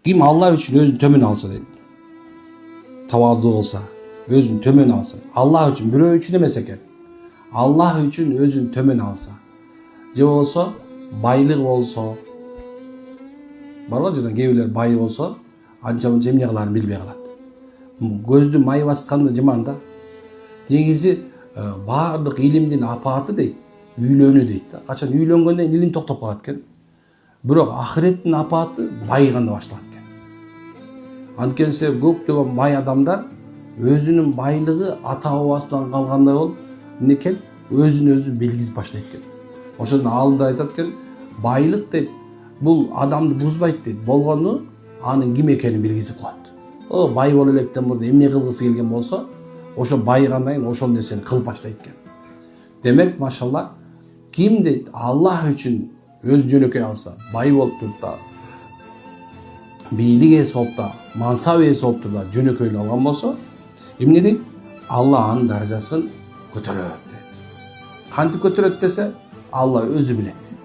Kim Allah üçün özünü tömön alsa deydi. Tavaldı olsa, özünü tömön alsa. Allah üçün, birөө üçün emес eкен. Allah üçün özünü tömön alsa. Je bolsa, baylık bolsa. Barga жана кээбилер бай болсо, анча мынча эмне кыларын билбей калат. Көздү май басканда жаман да. Негизи баардык илимдин апаты дейт, үйлөнүү дейт да. Качан үйлөнгөндөн илим токтоп калат экен. Бирок ахиреттин апаты байыганда башталат экен. Анткени себеп көптөгөн бай адамдар өзүнүн байлыгы ата бабасынан калгандай болуп, эмне экен? Өзүн өзү белгизип баштайт экен. Ошондон аалымдар айтат экен, байлык дейт, бул адамды бузбайт дейт. Болгону анын ким экенин билгизип коет. О, бай боло электен мурда эмне кылгысы келген болсо, ошо байыгандан кийин ошол нерсени кылып баштайт экен. Демек, машалла, ким дейт Аллах үчүн өз жөнөкөй алса, бай болуп туруп да, бийлик ээси болуп да, мансап ээси болуп туруп да жөнөкөйлүк алган болсо, эмне дейт? Алла анын даражасын көтөрөт дейт. Кантип көтөрөт десе, Алла өзү билет.